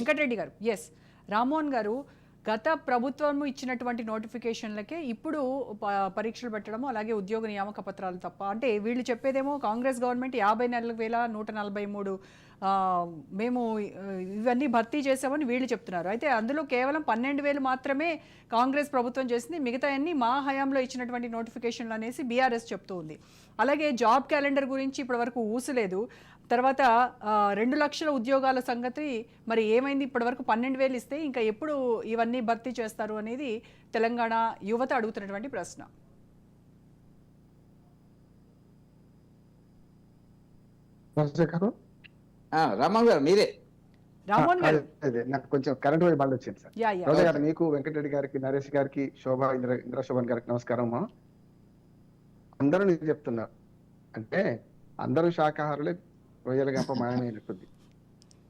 వెంకటరెడ్డి గారు, ఎస్ రామ్మోహన్ గారు, గత ప్రభుత్వము ఇచ్చినటువంటి నోటిఫికేషన్లకే ఇప్పుడు పరీక్షలు పెట్టడము, అలాగే ఉద్యోగ నియామక పత్రాలు తప్ప. అంటే వీళ్ళు చెప్పేదేమో కాంగ్రెస్ గవర్నమెంట్ 54,143 మేము ఇవన్నీ భర్తీ చేసామని వీళ్ళు చెప్తున్నారు. అయితే అందులో కేవలం 12,000 మాత్రమే కాంగ్రెస్ ప్రభుత్వం చేసింది, మిగతా అన్ని మా హయాంలో ఇచ్చినటువంటి నోటిఫికేషన్లు అనేసి బీఆర్ఎస్ చెప్తూ ఉంది. అలాగే జాబ్ క్యాలెండర్ గురించి ఇప్పటివరకు ఊసలేదు. తర్వాత 2 లక్షల ఉద్యోగాల సంగతి మరి ఏమైంది? ఇప్పటివరకు 12,000 ఇస్తే ఇంకా ఎప్పుడు ఇవన్నీ భర్తీ చేస్తారు అనేది తెలంగాణ యువత అడుగుతున్నటువంటి ప్రశ్న. రామ్మోహన్ గారు మీరే. రామ్మోహన్ గారు, నాకు కొంచెం కరెంట్ వైపు మళ్ళీ వచ్చింది సార్. మీకు వెంకటరెడ్డి గారికి, నరేష్ గారికి, ఇంద్రశోభన్ గారికి నమస్కారం. అందరూ నేను చెప్తున్నారు అంటే అందరూ శాకాహారులే, రొయ్యల గంప మాయమైనట్టుంది.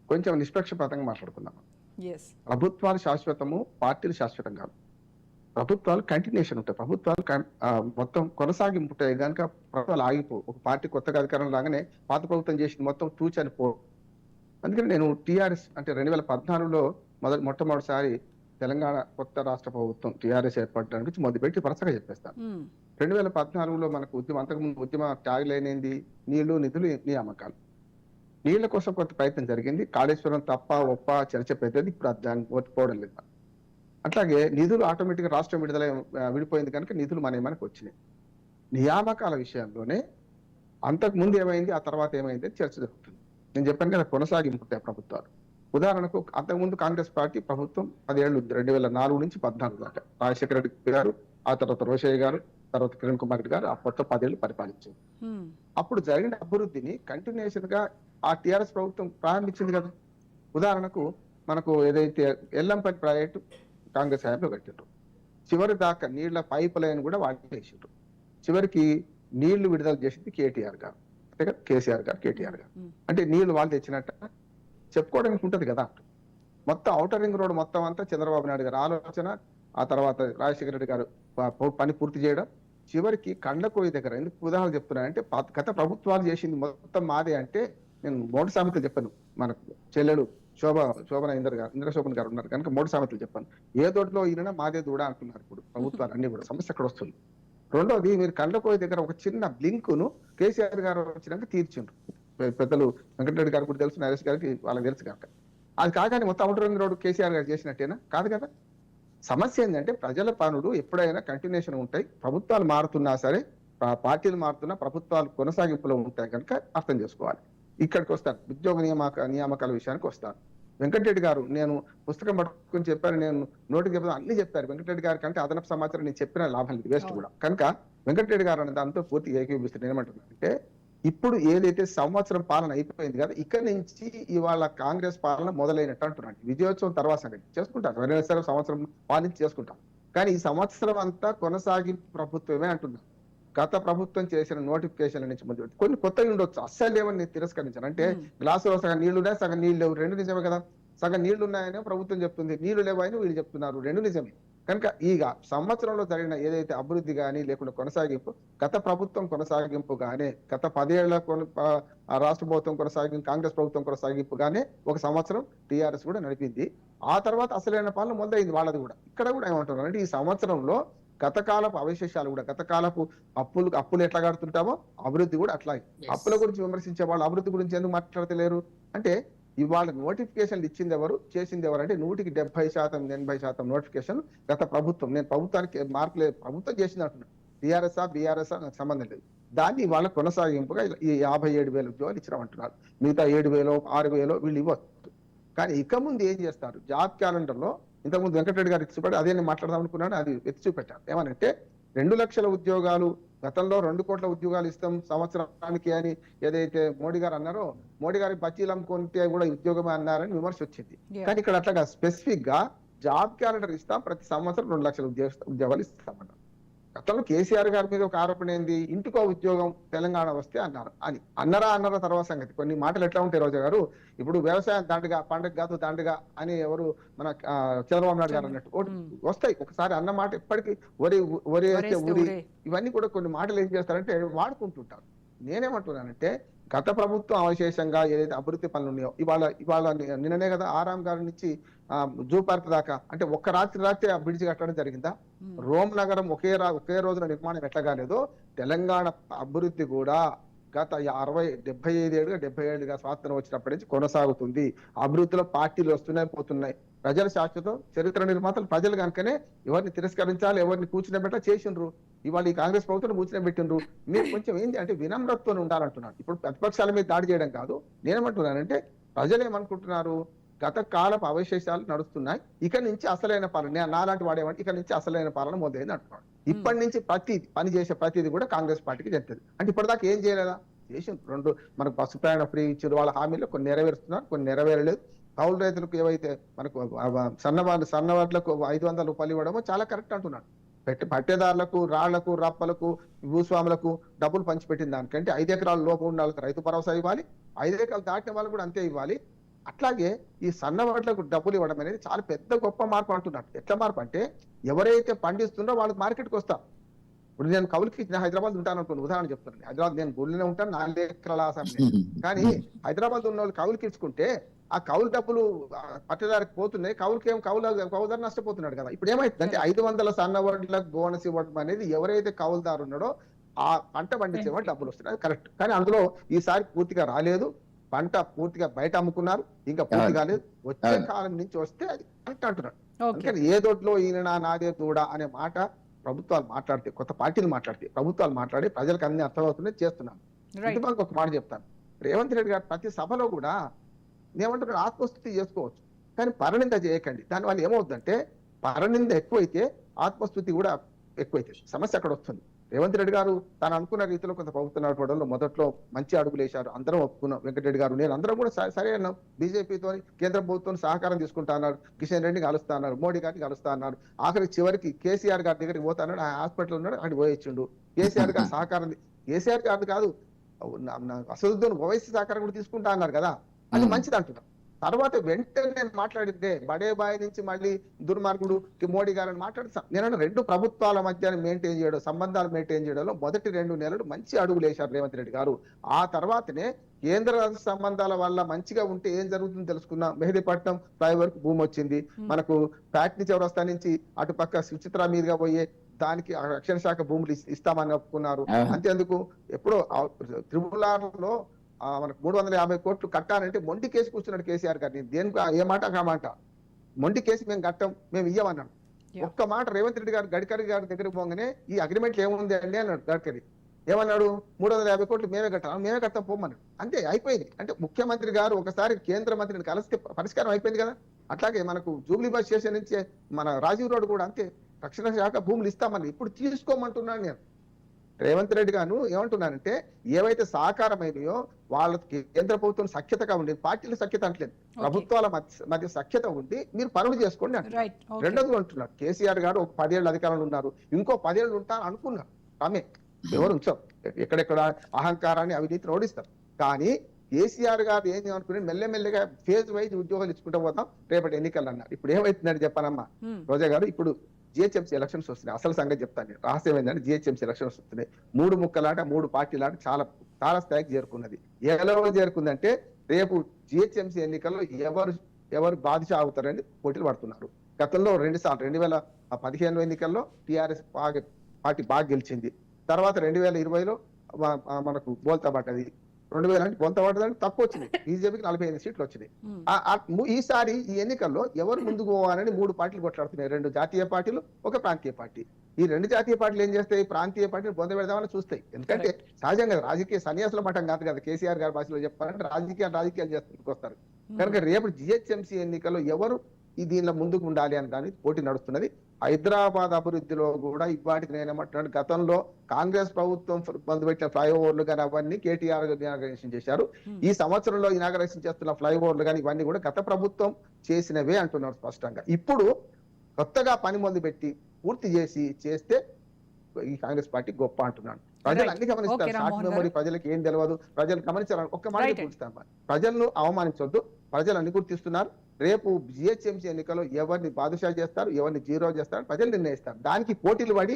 కొంచెం నిష్పక్షపాతంగా మాట్లాడుకుందాం. ప్రభుత్వాలు శాశ్వతము, పార్టీలు శాశ్వతం కాదు. ప్రభుత్వాలు కంటిన్యూషన్ ఉంటాయి, ప్రభుత్వాలు మొత్తం కొనసాగింపు ఉంటాయి కనుక ప్రభుత్వాలు ఆగిపో. ఒక పార్టీ కొత్తగా అధికారం లాగానే పాత ప్రభుత్వం చేసింది మొత్తం తూచని పో. అందుకని నేను టీఆర్ఎస్ అంటే 2014లో మొట్టమొదటిసారి తెలంగాణ కొత్త రాష్ట్ర ప్రభుత్వం టీఆర్ఎస్ ఏర్పడడానికి గురించి మొదలుపెట్టి వరుసగా చెప్పేస్తాను. 2014లో మనకు ఉద్యమం, అంతకుముందు ఉద్యమ ట్యాగ్ లైన్ ఏంది? నీళ్లు, నిధులు, నియామకాలు. నీళ్ల కోసం కొంత ప్రయత్నం జరిగింది. కాళేశ్వరం తప్ప ఒప్ప చర్చ పెద్దది, ఇప్పుడు దాన్ని ఓటిపోవడం లేదు. అట్లాగే నిధులు ఆటోమేటిక్ గా రాష్ట్రం విడిపోయింది కనుక నిధులు మనకి వచ్చినాయి. నియామకాల విషయంలోనే అంతకు ముందు ఏమైంది, ఆ తర్వాత ఏమైంది చర్చ జరుగుతుంది. నేను చెప్పాను కదా, కొనసాగింపు ప్రభుత్వాలు. ఉదాహరణకు అంతకుముందు కాంగ్రెస్ పార్టీ ప్రభుత్వం 10 ఏళ్ళు, 2004 నుంచి 14 దాకా రాజశేఖర రెడ్డి గారు, ఆ తర్వాత రోషయ్య గారు, తర్వాత కిరణ్ కుమార్ రెడ్డి గారు ఆ కొత్త 10 ఏళ్ళు పరిపాలించారు. అప్పుడు జరిగిన అభివృద్ధిని కంటిన్యూషన్ గా ఆ టీఆర్ఎస్ ప్రభుత్వం ప్రారంభించింది కదా. ఉదాహరణకు మనకు ఏదైతే ఎల్లంపల్లి ప్రాజెక్టు కాంగ్రెస్ హయాంలో కట్టిండ్రు, చివరి దాకా నీళ్ల పైప్ లైన్ కూడా వాళ్ళు వేసిండ్రు. చివరికి నీళ్లు విడుదల చేసింది కేటీఆర్ గారు, అంతే కదా, కేసీఆర్ గారు, కేటీఆర్ గారు. అంటే నీళ్లు వాళ్ళు తెచ్చినట్ట చెప్పుకోవడానికి ఉంటది కదా. మొత్తం ఔటర్ రింగ్ రోడ్ మొత్తం అంతా చంద్రబాబు నాయుడు గారు ఆలోచన, ఆ తర్వాత రాజశేఖర రెడ్డి గారు పని పూర్తి చేయడం, చివరికి కండ్లకోయి దగ్గర. ఎందుకు ఉదాహరణ చెప్తున్నానంటే గత ప్రభుత్వాలు చేసింది మొత్తం మాదే అంటే, నేను 3 సామెతలు చెప్పాను. మనకు చెల్లెలు శోభన ఇంద్రశోభన్ గారు ఉన్నారు కనుక 3 సామెతలు చెప్పాను. ఏ దొడ్లో ఈయన మాదే దూడ అంటున్నారు ఇప్పుడు ప్రభుత్వాలు అన్ని కూడా. సమస్య ఎక్కడ వస్తుంది? రెండోది, మీరు కండ్లకోయి దగ్గర ఒక చిన్న బ్లింక్ ను కేసీఆర్ గారు వచ్చినాక తీర్చిండ్రు. పెద్దలు వెంకటరెడ్డి గారు కూడా తెలుసు, నరేష్ గారికి వాళ్ళకి తెలుసు కనుక. అది కాగానే మొత్తం ఔటర్ రింగ్ రోడ్ కేసీఆర్ గారు చేసినట్టేనా? కాదు కదా. సమస్య ఏంటంటే ప్రజల పనులు ఎప్పుడైనా కంటిన్యూషన్ ఉంటాయి. ప్రభుత్వాలు మారుతున్నా సరే, పార్టీలు మారుతున్నా ప్రభుత్వాలు కొనసాగింపులో ఉంటాయి కనుక అర్థం చేసుకోవాలి. ఇక్కడికి వస్తాను, ఉద్యోగ నియామకాల విషయానికి వస్తాను. వెంకటరెడ్డి గారు, నేను పుస్తకం పట్టుకుని చెప్పాను, నేను నోటికి చెప్పాను, అన్ని చెప్పారు. వెంకటరెడ్డి గారి కంటే అదనపు సమాచారం నేను చెప్పిన లాభం లేదు, వేస్ట్ కూడా. కనుక వెంకటరెడ్డి గారు అనే దాంతో పూర్తిగా ఏకీభవిస్తుంది. ఏమంటున్నా అంటే, ఇప్పుడు ఏదైతే సంవత్సరం పాలన అయిపోయింది కదా, ఇక్కడ నుంచి ఇవాళ కాంగ్రెస్ పాలన మొదలైనట్టు అంటున్నాడు. విజయోత్సవం తర్వాత సంగతి చేసుకుంటారు, 2 సంవత్సరం పాలించి చేసుకుంటాం. కానీ ఈ సంవత్సరం అంతా కొనసాగింపు ప్రభుత్వమే అంటున్నారు. గత ప్రభుత్వం చేసిన నోటిఫికేషన్ల నుంచి మొదలు కొన్ని కొత్తగా ఉండొచ్చు, అస్సలు లేవని తిరస్కరించాను. అంటే గ్లాసులో సగం నీళ్లు ఉన్నాయి, సగం నీళ్ళు లేవు, 2 నిజమే కదా. సగం నీళ్లు ఉన్నాయని ప్రభుత్వం చెప్తుంది, నీళ్లు లేవని వీళ్ళు చెప్తున్నారు, 2 నిజమే. కనుక ఈ సంవత్సరంలో జరిగిన ఏదైతే అభివృద్ధి కానీ లేకుండా కొనసాగింపు, గత ప్రభుత్వం కొనసాగింపు గానే, గత 10 ఏళ్ల రాష్ట్ర ప్రభుత్వం కొనసాగింపు, కాంగ్రెస్ ప్రభుత్వం కొనసాగింపు గానే ఒక సంవత్సరం టీఆర్ఎస్ కూడా నడిపింది. ఆ తర్వాత అసలైన పాలన మొదలైంది వాళ్ళది కూడా. ఇక్కడ కూడా ఏమంటున్నారు అంటే, ఈ సంవత్సరంలో గతకాలపు అవశేషాలు కూడా, గతకాలపు అప్పులు ఎట్లా కడుతుంటామో అభివృద్ధి కూడా అట్లాగే. అప్పుల గురించి విమర్శించే వాళ్ళు అభివృద్ధి గురించి ఎందుకు మాట్లాడతలేరు అంటే, ఇవాళ నోటిఫికేషన్లు ఇచ్చింది ఎవరు, చేసింది ఎవరు అంటే 100కి 70%, 80% నోటిఫికేషన్ గత ప్రభుత్వం. నేను ప్రభుత్వానికి మార్పులే, ప్రభుత్వం చేసింది అంటున్నాను. టీఆర్ఎస్ బీఆర్ఎస్ నాకు సంబంధం లేదు. దాన్ని ఇవాళ కొనసాగింపుగా ఈ 57,000 ఉద్యోగాలు ఇచ్చినామంటున్నారు. మిగతా 7,000, 6,000 వీళ్ళు ఇవ్వచ్చు. కానీ ఇక ముందు ఏం చేస్తారు? జాబ్ క్యాలెండర్ లో ఇంతకుముందు వెంకటరెడ్డి గారు ఎత్తి అదే నేను మాట్లాడదాం అనుకున్నాను, అది ఎత్తి చూపెట్టాను. ఏమనంటే 2 లక్షల ఉద్యోగాలు, గతంలో 2 కోట్ల ఉద్యోగాలు ఇస్తాం సంవత్సరానికి అని ఏదైతే మోడీ గారు అన్నారో, మోడీ గారి బచ్చీలు అమ్ముకుంటే కూడా ఉద్యోగమే అన్నారని విమర్శ వచ్చింది. కానీ ఇక్కడ అట్లాగా స్పెసిఫిక్ గా జాబ్ క్యాలెండర్ ఇస్తాం, ప్రతి సంవత్సరం 2 లక్షల ఉద్యోగాలు ఇస్తామన్నారు. గతంలో కేసీఆర్ గారి మీద ఒక ఆరోపణ ఏంది, ఇంటికో ఉద్యోగం తెలంగాణ వస్తే అన్నారు అని. అన్నారా తర్వాత సంగతి. కొన్ని మాటలు ఎట్లా ఉంటాయి రోజా గారు, ఇప్పుడు వ్యవసాయం దండగా, పండుగ కాదు దండగా అని ఎవరు మన చంద్రబాబు నాయుడు గారు అన్నట్టు వస్తాయి. ఒకసారి అన్న మాట ఎప్పటికీ వరి అయితే ఊరి, ఇవన్నీ కూడా కొన్ని మాటలు ఏం చేస్తారంటే వాడుకుంటుంటారు. నేనేమంటున్నానంటే గత ప్రభుత్వం అవశేషంగా ఏదైతే అభివృద్ధి పనులు ఉన్నాయో ఇవాళ నిన్ననే కదా ఆరాం గారి నుంచి జూ పార్క్ దాకా అంటే ఒక్క రాత్రి ఆ బ్రిడ్జ్ కట్టడం జరిగిందా? రోమ్ నగరం ఒకే రోజున నిర్మాణం ఎట్టగాలేదో తెలంగాణ అభివృద్ధి కూడా గత 75 ఏళ్ళుగా స్వాతంత్రం వచ్చినప్పటి నుంచి కొనసాగుతుంది. అభివృద్ధిలో పార్టీలు వస్తున్నాయి పోతున్నాయి. ప్రజల శాశ్వతం, చరిత్ర నిర్మాతలు ప్రజలు కనుకనే ఎవరిని తిరస్కరించాలి, ఎవరిని కూర్చునేబెట్ట చేసిండ్రు. ఇవాళ ఈ కాంగ్రెస్ ప్రభుత్వం కూర్చునేబెట్టిండ్రు. మీరు కొంచెం ఏంటి అంటే వినమ్రతతో ఉండాలంటున్నాను. ఇప్పుడు ప్రతిపక్షాల మీద దాడి చేయడం కాదు. నేనేమంటున్నానంటే ప్రజలు ఏమనుకుంటున్నారు, గత కాలపు అవశేషాలు నడుస్తున్నాయి, ఇక నుంచి అసలైన పాలన నాలాంటి వాడేమంటే ఇక నుంచి అసలైన పాలన మొదలైంది అంటున్నాడు. ఇప్పటి నుంచి పని చేసే ప్రతిది కూడా కాంగ్రెస్ పార్టీకి చెప్తుంది. అంటే ఇప్పటిదాకా ఏం చేయలేదా? చేసి మనకు బస్సు ప్రయాణం ఫ్రీ ఇచ్చారు, వాళ్ళ హామీలో కొన్ని నెరవేరుస్తున్నారు, కొన్ని నెరవేరలేదు. కౌలు రైతులకు ఏవైతే మనకు సన్నవాట్లకు 500 రూపాయలు ఇవ్వడమో చాలా కరెక్ట్ అంటున్నాడు. పట్టేదారులకు, రాళ్లకు, రప్పలకు, భూస్వాములకు డబ్బులు పంచిపెట్టిన దానికంటే 5 ఎకరాల లోపు ఉన్న వాళ్ళకి రైతు భరోసా ఇవ్వాలి, 5 ఎకరాలు దాటిన వాళ్ళకు కూడా అంతే ఇవ్వాలి. అట్లాగే ఈ సన్నవాట్లకు డబ్బులు ఇవ్వడం అనేది చాలా పెద్ద గొప్ప మార్పు అంటున్నాడు. ఎట్లా మార్పు అంటే ఎవరైతే పండిస్తుందో వాళ్ళకి మార్కెట్కి వస్తాం. ఇప్పుడు నేను కౌలుకి హైదరాబాద్ ఉంటాను అనుకోండి, ఉదాహరణ చెప్తున్నాను. హైదరాబాద్ నేను గుళ్ళనే ఉంటాను, 4 ఎకరాల ఆసామి. కానీ హైదరాబాద్ ఉన్న వాళ్ళు కౌలుకి ఇచ్చుకుంటే ఆ కౌలు డబ్బులు పట్టేదారికి పోతున్నాయి, కౌలుదారు నష్టపోతున్నాడు కదా. ఇప్పుడు ఏమైతుందంటే 500 సన్నవాట్లకు బోనస్ ఇవ్వడం అనేది ఎవరైతే కౌలుదారు ఉన్నాడో ఆ పంట పండించేవాడు డబ్బులు వస్తున్నాయి, అది కరెక్ట్. కానీ అందులో ఈసారి పూర్తిగా రాలేదు. పంట పూర్తిగా బయట అమ్ముకున్నారు, ఇంకా పూర్తి కాలేదు. వచ్చే కాలం నుంచి వస్తే అది కరెక్ట్ అంటున్నాడు. అందుకని ఏ దొడ్లో ఈయన నాదే దూడ అనే మాట ప్రభుత్వాలు మాట్లాడితే, కొత్త పార్టీలు మాట్లాడితే, ప్రభుత్వాలు మాట్లాడి ప్రజలకు అన్ని అర్థమవుతున్నాయి, చేస్తున్నాను. ఇంటి మనకు ఒక మాట చెప్తాను. రేవంత్ రెడ్డి గారు ప్రతి సభలో కూడా ఏమంటున్నాడు, ఆత్మస్థుతి చేసుకోవచ్చు కానీ పరనింద చేయకండి. దానివల్ల ఏమవుతుందంటే పరనింద ఎక్కువైతే ఆత్మస్థుతి కూడా ఎక్కువైతే సమస్య అక్కడ వస్తుంది. రేవంత్ రెడ్డి గారు తాను అనుకున్న రీతిలో కొంత ప్రభుత్వం నడపడంలో మొదట్లో మంచి అడుగులు వేశారు, అందరం ఒప్పుకున్నాం. వెంకటరెడ్డి గారు నేను అందరం కూడా సరే అన్నాం. బీజేపీతో కేంద్ర ప్రభుత్వం సహకారం తీసుకుంటా అన్నారు, కిషన్ రెడ్డిని కలుస్తా అన్నారు, మోడీ గారిని కలుస్తా అన్నారు. చివరికి కేసీఆర్ గారి దగ్గరికి పోతా అన్నాడు, ఆ హాస్పిటల్ ఉన్నాడు, అక్కడికి పోయిండు. కేసీఆర్ గారి సహకారం, కేసీఆర్ గారిది కాదు అసదుద్దీన్ ఓవైసీ సహకారం కూడా తీసుకుంటా అన్నారు కదా, అది మంచిది అంటున్నాం. తర్వాత వెంటనే మాట్లాడితే బడే బాయ్ నుంచి మళ్ళీ దుర్మార్గుడు మోడీ గారిని మాట్లాడుతాం. నేను 2 ప్రభుత్వాల మధ్య మెయింటైన్ చేయడం, సంబంధాలు మెయింటైన్ చేయడంలో మొదటి 2 నెలలు మంచి అడుగులు వేశారు రేవంత్ రెడ్డి గారు. ఆ తర్వాతనే కేంద్ర రాష్ట్ర సంబంధాల వల్ల మంచిగా ఉంటే ఏం జరుగుతుందో తెలుసుకున్నాం. మెహదీపట్నం ఫ్లైఓవర్ కు భూమి వచ్చింది, మనకు ప్యాట్ని చౌరస్తా నుంచి అటుపక్క సుచిత్ర మీదుగా పోయే దానికి రక్షణ శాఖ భూములు ఇస్తామని ఒప్పుకున్నారు. అంతేందుకు ఎప్పుడో త్రిపులాలో మనకు 350 కోట్లు కట్టాలంటే మొండి కేసు కూర్చున్నాడు కేసీఆర్ గారిని. దేనికి ఏ మాట కామాట, మొండి కేసు మేము కట్టం, మేము ఇయ్యమన్నాడు. ఒక్క మాట రేవంత్ రెడ్డి గారు గడ్కరీ గారి దగ్గరికి పోగానే ఈ అగ్రిమెంట్లు ఏముంది అండి అన్నాడు. గడ్కరీ ఏమన్నాడు, 350 కోట్లు మేమే కట్టాం, మేమే కట్టాం పోమన్నాడు. అంతే అయిపోయింది. అంటే ముఖ్యమంత్రి గారు ఒకసారి కేంద్ర మంత్రిని కలిస్తే పరిష్కారం అయిపోయింది కదా. అట్లాగే మనకు జూబ్లీ బస్ స్టేషన్ నుంచి మన రాజీవ్ రోడ్ కూడా అంతే, రక్షణ శాఖ భూములు ఇస్తామని ఇప్పుడు తీసుకోమంటున్నాను నేను. రేవంత్ రెడ్డి గారు ఏమంటున్నానంటే ఏవైతే సహకారమైనయో వాళ్ళకి కేంద్ర ప్రభుత్వం సఖ్యతగా ఉండేది, పార్టీల సఖ్యత అంటలేదు, ప్రభుత్వాల మధ్య సఖ్యత ఉండి మీరు పనులు చేసుకోండి అంటున్నారు. రెండోది అంటున్నారు, కేసీఆర్ గారు ఒక 10 ఏళ్ళు అధికారంలో ఉన్నారు, ఇంకో 10 ఏళ్ళు ఉంటారు అనుకున్నారు. ఆమె ఎవరు ఉంచారు, ఎక్కడెక్కడ అహంకారాన్ని అవినీతిని ఓడిస్తారు. కానీ కేసీఆర్ గారు ఏం అనుకుని మెల్లమెల్లగా ఫేజ్ వైజ్ ఉద్యోగాలు ఇచ్చుకుంటూ పోతాం, రేపటి ఎన్నికలు అన్నారు. ఇప్పుడు ఏమైతుందని చెప్పానమ్మా రోజా గారు, ఇప్పుడు జిహెచ్ఎంసీ ఎలక్షన్స్ వస్తున్నాయి. అసలు సంగతి చెప్తాను, రహస్యం ఏంటంటే జిహెచ్ఎంసీ ఎలక్షన్స్ వస్తున్నాయి. 3 ముక్కలాట 3 పార్టీలాట చాలా స్థాయికి చేరుకున్నది. ఎలా చేరుకుందంటే రేపు జిహెచ్ఎంసీ ఎన్నికల్లో ఎవరు బాధిషా అవుతారని పోటీలు పడుతున్నారు. గతంలో 2 సార్లు 2015 ఎన్నికల్లో టీఆర్ఎస్ పార్టీ బాగా గెలిచింది. తర్వాత 2020లో మనకు బోల్తా పడ్డది. 2000 అంటే బొంత పడ్డదని తక్కువ వచ్చినాయి, బీజేపీకి 45 సీట్లు వచ్చినాయి. ఈసారి ఈ ఎన్నికల్లో ఎవరు ముందుకు పోవాలని 3 పార్టీలు కొట్లాడుతున్నాయి. 2 జాతీయ పార్టీలు, ఒక ప్రాంతీయ పార్టీ. ఈ 2 జాతీయ పార్టీలు ఏం చేస్తాయి, ప్రాంతీయ పార్టీని బొంద పెడదామని చూస్తాయి. ఎందుకంటే సహజంగా రాజకీయ సన్యాసుల మఠం కాదు కదా, కేసీఆర్ గారి భాషలో చెప్పాలంటే రాజకీయాలు చేస్తారు కనుక రేపు జిహెచ్ఎంసీ ఎన్నికల్లో ఎవరు దీనిలో ముందుకు ఉండాలి అని దానికి పోటీ నడుస్తున్నది. హైదరాబాద్ అభివృద్ధిలో కూడా ఇవాటికి నేనేమంటున్నాను, గతంలో కాంగ్రెస్ ప్రభుత్వం పొందుపెట్టిన ఫ్లైఓవర్లు కానీ అవన్నీ కేటీఆర్ ఇనాగరేషన్ చేశారు. ఈ సంవత్సరంలో ఇనాగరేషన్ చేస్తున్న ఫ్లైఓవర్లు కానీ ఇవన్నీ కూడా గత ప్రభుత్వం చేసినవే అంటున్నారు స్పష్టంగా. ఇప్పుడు కొత్తగా పని మొదలు పెట్టి పూర్తి చేస్తే ఈ కాంగ్రెస్ పార్టీ గొప్ప అంటున్నాను. ప్రజలు అన్ని గమనిస్తారు, షార్ట్ మెమరీ ప్రజలకు ఏం తెలియదు, ప్రజలు గమనించాలని ఒక్క మాట చూస్తాం. ప్రజలను అవమానించొద్దు, ప్రజలు అన్ని గుర్తిస్తున్నారు. రేపు జిహెచ్ఎంసీ ఎన్నికల్లో ఎవరిని బాదుషా చేస్తారు, ఎవరిని జీరో చేస్తారు ప్రజలు నిర్ణయిస్తారు. దానికి పోటీలు పడి